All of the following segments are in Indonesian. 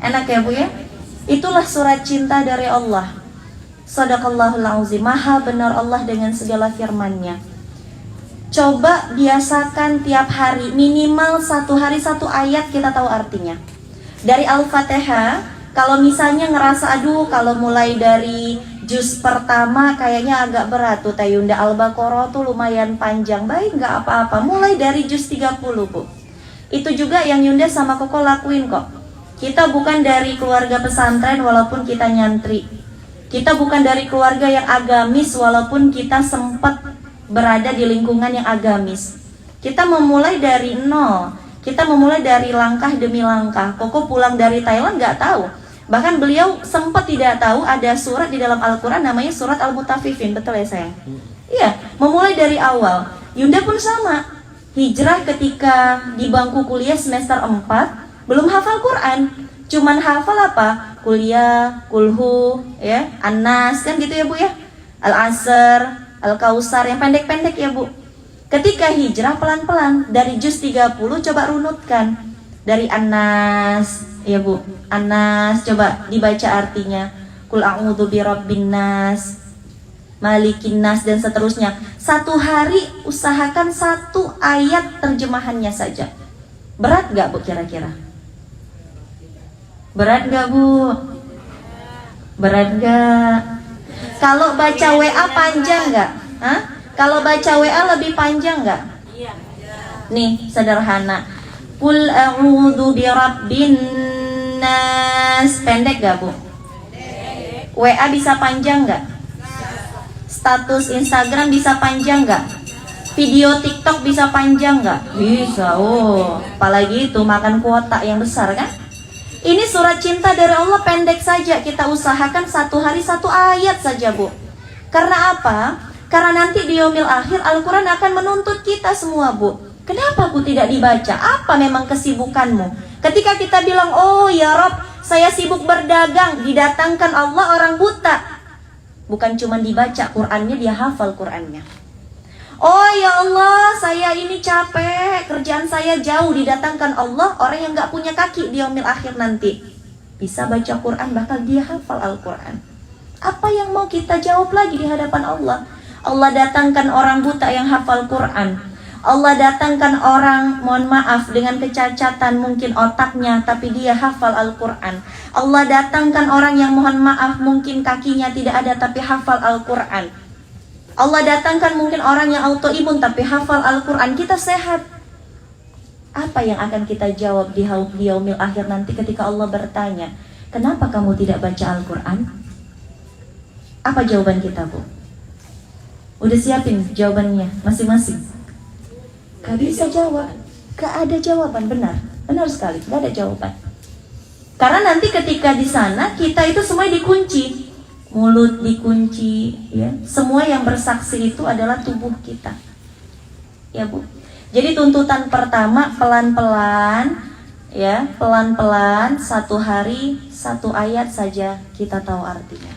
Enak ya Bu ya? Itulah surat cinta dari Allah. Shadaqallahul azim. Maha benar Allah dengan segala firman-Nya. Coba biasakan tiap hari, minimal satu hari satu ayat kita tahu artinya. Dari Al-Fatihah, kalau misalnya ngerasa aduh kalau mulai dari juz pertama kayaknya agak berat tuh Tayunda, Al-Baqarah tuh lumayan panjang. Baik, nggak apa-apa, mulai dari juz 30 Bu. Itu juga yang Yunda sama Koko lakuin kok. Kita bukan dari keluarga pesantren walaupun kita nyantri. Kita bukan dari keluarga yang agamis walaupun kita sempat berada di lingkungan yang agamis. Kita memulai dari nol. Kita memulai dari langkah demi langkah. Koko pulang dari Thailand nggak tahu. Bahkan beliau sempat tidak tahu ada surat di dalam Al-Quran namanya surat Al-Mutaffifin. Betul ya sayang? Iya, memulai dari awal. Yunda pun sama. Hijrah ketika di bangku kuliah semester 4, belum hafal Quran. Cuman hafal apa? Kuliah, kulhu, ya, An-Nas, kan gitu ya Bu ya? Al-Asr, Al-Kausar, yang pendek-pendek ya Bu. Ketika hijrah pelan-pelan, dari juz 30 coba runutkan. Dari An-Nas, ya Bu, An-Nas, coba dibaca artinya. Qul a'udzu birabbin nas, malikin nas, dan seterusnya. Satu hari usahakan satu ayat terjemahannya saja. Berat gak Bu kira-kira? Berat gak Bu? Berat gak? Kalau baca WA panjang nggak? Hah? Kalau baca WA lebih panjang nggak? Nih sederhana. Qul a'udzu birabbin nas. Pendek nggak Bu? WA bisa panjang nggak? Status Instagram bisa panjang nggak? Video TikTok bisa panjang nggak? Bisa. Oh, apalagi itu makan kuota yang besar kan? Ini surat cinta dari Allah, pendek saja. Kita usahakan satu hari satu ayat saja Bu. Karena apa? Karena nanti di yaumil akhir Al-Quran akan menuntut kita semua Bu. Kenapa Bu tidak dibaca? Apa memang kesibukanmu? Ketika kita bilang, oh ya Rob, saya sibuk berdagang, didatangkan Allah orang buta. Bukan cuma dibaca Qurannya, dia hafal Qurannya. Oh ya Allah, saya ini capek, kerjaan saya jauh, didatangkan Allah orang yang gak punya kaki di yaumil akhir nanti. Bisa baca Quran, bahkan dia hafal Al-Quran. Apa yang mau kita jawab lagi di hadapan Allah? Allah datangkan orang buta yang hafal Quran. Allah datangkan orang, mohon maaf, dengan kecacatan mungkin otaknya, tapi dia hafal Al-Quran. Allah datangkan orang yang mohon maaf, mungkin kakinya tidak ada, tapi hafal Al-Quran. Allah datangkan mungkin orang yang autoimun tapi hafal Al-Quran. Kita sehat. Apa yang akan kita jawab di yaumil akhir nanti ketika Allah bertanya, kenapa kamu tidak baca Al-Quran? Apa jawaban kita Bu? Udah siapin jawabannya masing-masing? Gak bisa jawab. Gak ada jawaban, benar. Benar sekali, gak ada jawaban. Karena nanti ketika di sana kita itu semua dikunci. Mulut dikunci, ya. Semua yang bersaksi itu adalah tubuh kita, ya Bu. Jadi tuntutan pertama pelan-pelan, ya, pelan-pelan, satu hari satu ayat saja kita tahu artinya.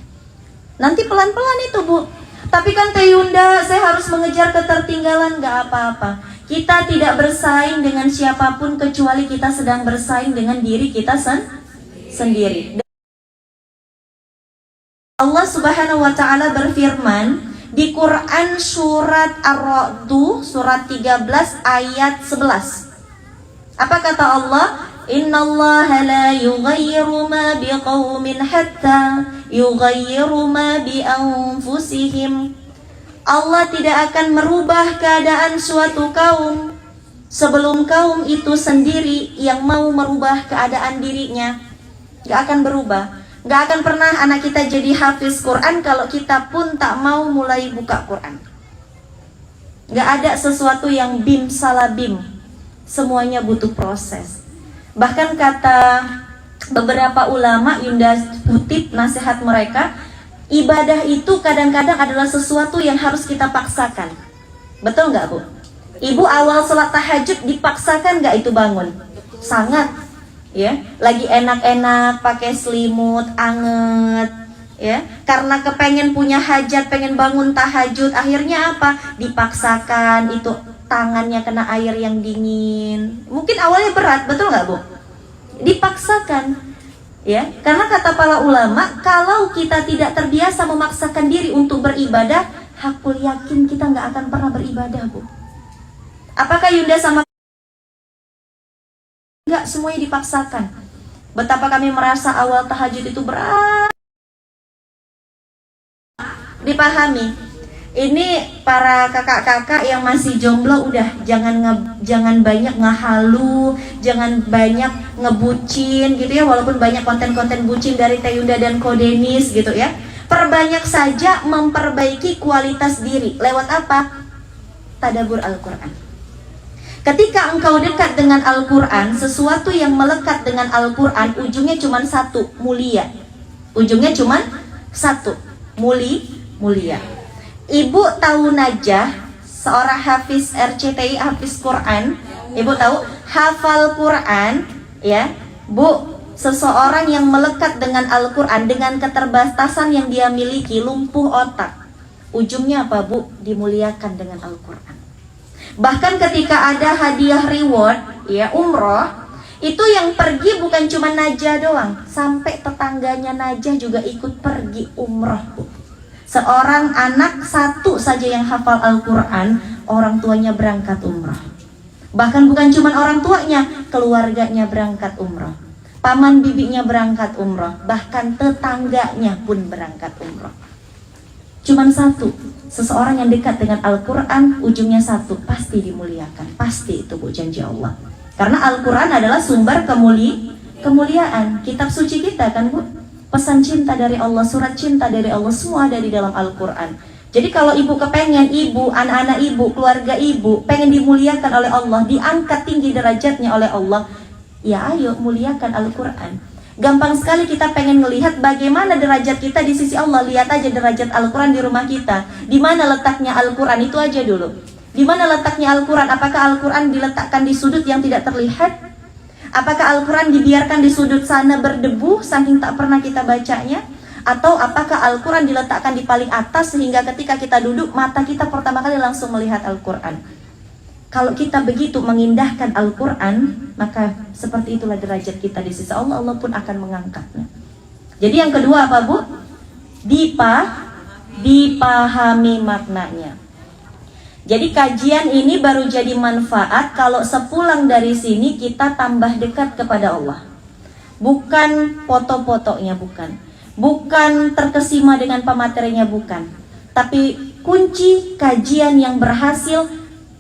Nanti pelan-pelan itu Bu. Tapi kan Teh Yunda, saya harus mengejar ketertinggalan. Gak apa-apa. Kita tidak bersaing dengan siapapun kecuali kita sedang bersaing dengan diri kita sendiri. Allah Subhanahu wa Ta'ala berfirman di Quran surat Ar-Ra'd surat 13 ayat 11. Apa kata Allah? Innallaha la yughayyiru ma biqaumin hatta yughayyiru ma bi anfusihim. Allah tidak akan merubah keadaan suatu kaum sebelum kaum itu sendiri yang mau merubah keadaan dirinya. Gak akan berubah. Gak akan pernah anak kita jadi hafiz Quran kalau kita pun tak mau mulai buka Quran. Gak ada sesuatu yang bim salah bim. Semuanya butuh proses. Bahkan kata beberapa ulama, Yunda kutip nasihat mereka, ibadah itu kadang-kadang adalah sesuatu yang harus kita paksakan. Betul gak Bu? Ibu awal sholat tahajud dipaksakan gak itu bangun? Sangat. Ya, lagi enak-enak pakai selimut anget, ya, karena kepengen punya hajat, pengen bangun tahajud, akhirnya apa? Dipaksakan, itu tangannya kena air yang dingin. Mungkin awalnya berat, betul nggak Bu? Dipaksakan. Ya, karena kata para ulama, kalau kita tidak terbiasa memaksakan diri untuk beribadah, hakul yakin kita nggak akan pernah beribadah, Bu. Apakah Yunda sama nggak, semuanya dipaksakan? Betapa kami merasa awal tahajud itu berat. Dipahami. Ini para kakak-kakak yang masih jomblo, udah jangan banyak ngehalu, jangan banyak ngebucin gitu ya, walaupun banyak konten-konten bucin dari Teh Yunda dan Ko Denis gitu ya. Perbanyak saja memperbaiki kualitas diri. Lewat apa? Tadabbur Al-Qur'an. Ketika engkau dekat dengan Al-Qur'an, sesuatu yang melekat dengan Al-Qur'an ujungnya cuma satu, mulia. Ujungnya cuma satu, mulia. Ibu tahu Najah, seorang hafiz RCTI, hafiz Quran. Ibu tahu, hafal Quran, ya, Bu. Seseorang yang melekat dengan Al-Quran, dengan keterbatasan yang dia miliki, lumpuh otak, ujungnya apa, Bu? Dimuliakan dengan Al-Quran. Bahkan ketika ada hadiah reward, ya, umroh, itu yang pergi bukan cuma Najah doang, sampai tetangganya Najah juga ikut pergi umroh, Bu. Seorang anak satu saja yang hafal Al-Quran, orang tuanya berangkat umrah. Bahkan bukan cuma orang tuanya, keluarganya berangkat umrah, paman bibinya berangkat umrah, bahkan tetangganya pun berangkat umrah. Cuman satu, seseorang yang dekat dengan Al-Quran, ujungnya satu, pasti dimuliakan. Pasti itu, Bu, janji Allah. Karena Al-Quran adalah sumber kemuliaan, kitab suci kita kan, Bu. Pesan cinta dari Allah, surat cinta dari Allah, semua ada di dalam Al-Quran. Jadi kalau ibu kepengen, ibu, anak-anak ibu, keluarga ibu pengen dimuliakan oleh Allah, diangkat tinggi derajatnya oleh Allah, ya ayo muliakan Al-Quran. Gampang sekali kita pengen melihat bagaimana derajat kita di sisi Allah. Lihat aja derajat Al-Quran di rumah kita. Di mana letaknya Al-Quran, itu aja dulu. Di mana letaknya Al-Quran? Apakah Al-Quran diletakkan di sudut yang tidak terlihat? Apakah Al-Quran dibiarkan di sudut sana berdebu saking tak pernah kita bacanya? Atau apakah Al-Quran diletakkan di paling atas sehingga ketika kita duduk mata kita pertama kali langsung melihat Al-Quran? Kalau kita begitu mengindahkan Al-Quran, maka seperti itulah derajat kita di sisi Allah. Allah pun akan mengangkatnya. Jadi yang kedua apa, Bu? Dipahami maknanya. Jadi kajian ini baru jadi manfaat kalau sepulang dari sini kita tambah dekat kepada Allah. Bukan foto-fotonya, bukan terkesima dengan pematerinya, bukan. Tapi kunci kajian yang berhasil,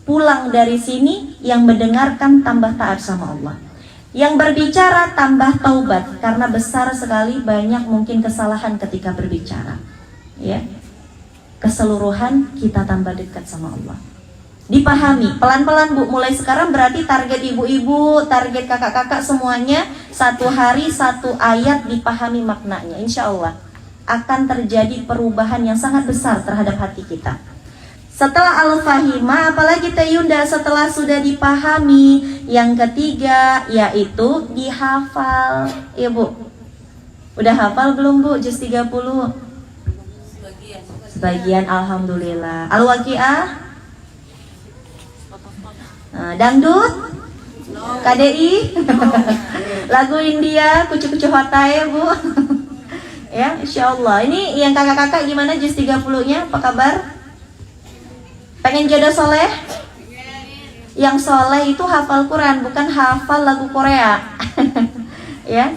pulang dari sini yang mendengarkan tambah taat sama Allah, yang berbicara tambah taubat, karena besar sekali banyak mungkin kesalahan ketika berbicara, ya. Keseluruhan kita tambah dekat sama Allah. Dipahami pelan-pelan, Bu. Mulai sekarang berarti target ibu-ibu, target kakak-kakak semuanya, satu hari satu ayat dipahami maknanya. Insya Allah akan terjadi perubahan yang sangat besar terhadap hati kita. Setelah al-fahimah, apalagi Teh Yunda, setelah sudah dipahami, yang ketiga yaitu dihafal. Ya, Bu. Udah hafal belum, Bu? Juz 30? Sebagian, alhamdulillah. Al-Waqiah? Dangdut? KDI? Lagu India, Kucu-Kucu Hotai, Bu. Ya, insya Allah. Ini yang kakak-kakak gimana Juz 30-nya? Apa kabar? Pengen jodoh soleh? Yang soleh itu hafal Quran, bukan hafal lagu Korea. Ya.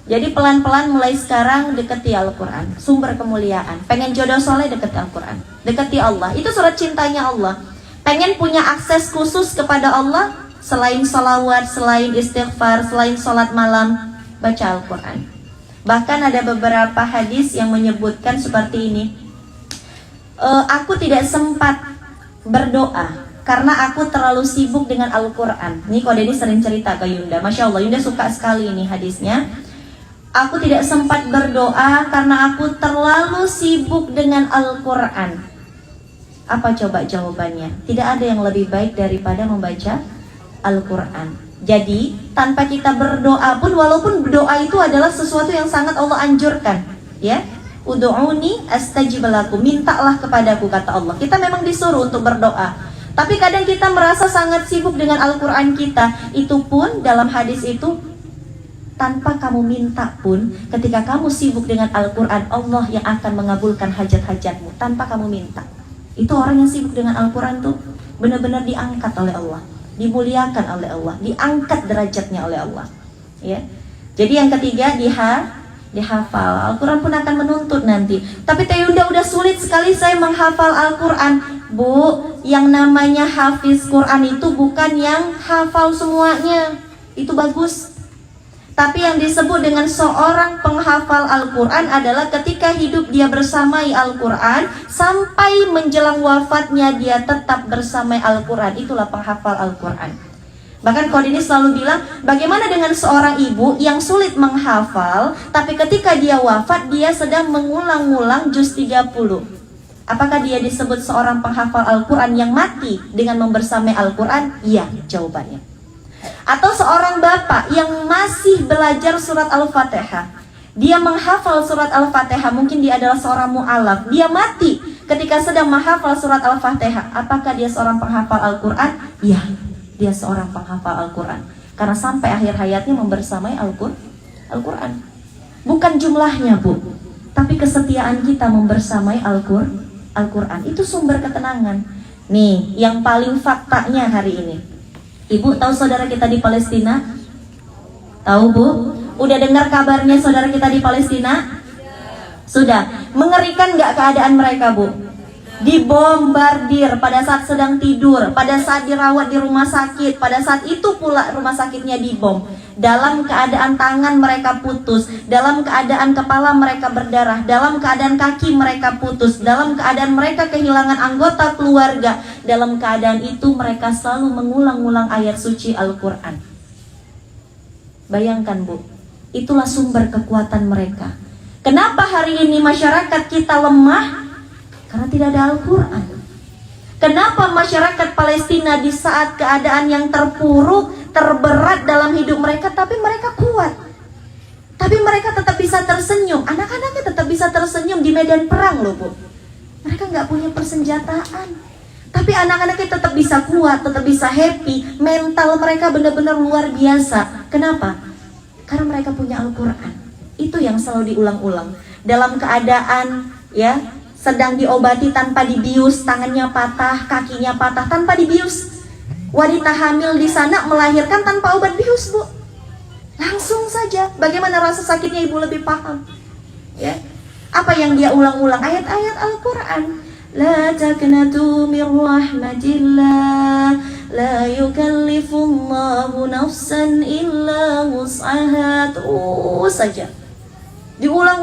Jadi pelan-pelan mulai sekarang deketi Al-Quran, sumber kemuliaan. Pengen jodoh soleh, deketi Al-Quran, deketi Allah. Itu surat cintanya Allah. Pengen punya akses khusus kepada Allah, selain sholawat, selain istighfar, selain sholat malam, baca Al-Quran. Bahkan ada beberapa hadis yang menyebutkan seperti ini. Aku tidak sempat berdoa karena aku terlalu sibuk dengan Al-Quran. Ini Ko Deni sering cerita ke Yunda. Masya Allah, Yunda suka sekali ini hadisnya. Aku tidak sempat berdoa karena aku terlalu sibuk dengan Al-Quran. Apa coba jawabannya? Tidak ada yang lebih baik daripada membaca Al-Quran. Jadi tanpa kita berdoa pun, walaupun doa itu adalah sesuatu yang sangat Allah anjurkan, ya, ud'uni astajib lakum, mintalah kepadaku, kata Allah. Kita memang disuruh untuk berdoa. Tapi kadang kita merasa sangat sibuk dengan Al-Quran kita. Itu pun dalam hadis itu tanpa kamu minta pun, ketika kamu sibuk dengan Al-Quran, Allah yang akan mengabulkan hajat-hajatmu tanpa kamu minta. Itu orang yang sibuk dengan Al-Quran tuh benar-benar diangkat oleh Allah, dimuliakan oleh Allah, diangkat derajatnya oleh Allah. Ya. Jadi yang ketiga dihafal. Al-Quran pun akan menuntut nanti. Tapi Teh Yunda udah sulit sekali saya menghafal Al-Quran. Bu, yang namanya hafiz Quran itu bukan yang hafal semuanya. Itu bagus. Tapi yang disebut dengan seorang penghafal Al-Quran adalah ketika hidup dia bersamai Al-Quran, sampai menjelang wafatnya dia tetap bersamai Al-Quran. Itulah penghafal Al-Quran. Bahkan Qadini selalu bilang, bagaimana dengan seorang ibu yang sulit menghafal, tapi ketika dia wafat dia sedang mengulang-ulang juz 30. Apakah dia disebut seorang penghafal Al-Quran yang mati dengan membersamai Al-Quran? Iya, jawabannya. Atau seorang bapak yang masih belajar surat Al-Fatihah, dia menghafal surat Al-Fatihah, mungkin dia adalah seorang mu'alaf, dia mati ketika sedang menghafal surat Al-Fatihah. Apakah dia seorang penghafal Al-Quran? Iya, dia seorang penghafal Al-Quran, karena sampai akhir hayatnya membersamai Al-Quran. Bukan jumlahnya, Bu, tapi kesetiaan kita membersamai Al-Quran. Itu sumber ketenangan. Nih, yang paling faktanya hari ini, Ibu tahu saudara kita di Palestina? Tahu, Bu? Udah dengar kabarnya saudara kita di Palestina? Sudah. Mengerikan nggak keadaan mereka, Bu? Dibombardir pada saat sedang tidur, pada saat dirawat di rumah sakit, pada saat itu pula rumah sakitnya dibom. Dalam keadaan tangan mereka putus, dalam keadaan kepala mereka berdarah, dalam keadaan kaki mereka putus, dalam keadaan mereka kehilangan anggota keluarga. Dalam keadaan itu mereka selalu mengulang-ulang ayat suci Al-Quran. Bayangkan, Bu, itulah sumber kekuatan mereka. Kenapa hari ini masyarakat kita lemah? Karena tidak ada Al-Quran. Kenapa masyarakat Palestina di saat keadaan yang terpuruk, terberat dalam hidup mereka, tapi mereka kuat, tapi mereka tetap bisa tersenyum. Anak-anaknya tetap bisa tersenyum di medan perang loh, Bu. Mereka nggak punya persenjataan, tapi anak-anaknya tetap bisa kuat, tetap bisa happy. Mental mereka benar-benar luar biasa. Kenapa? Karena mereka punya Al-Quran. Itu yang selalu diulang-ulang. Dalam keadaan sedang diobati tanpa dibius, tangannya patah, kakinya patah tanpa dibius. Wanita hamil di sana melahirkan tanpa obat bius, Bu. Langsung saja. Bagaimana rasa sakitnya ibu lebih paham. Ya. Apa yang dia ulang-ulang? Ayat-ayat Al-Quran. La taqnatu min rahmatillah, la yukallifullahu nafsan illa wus'aha. Terus saja diulang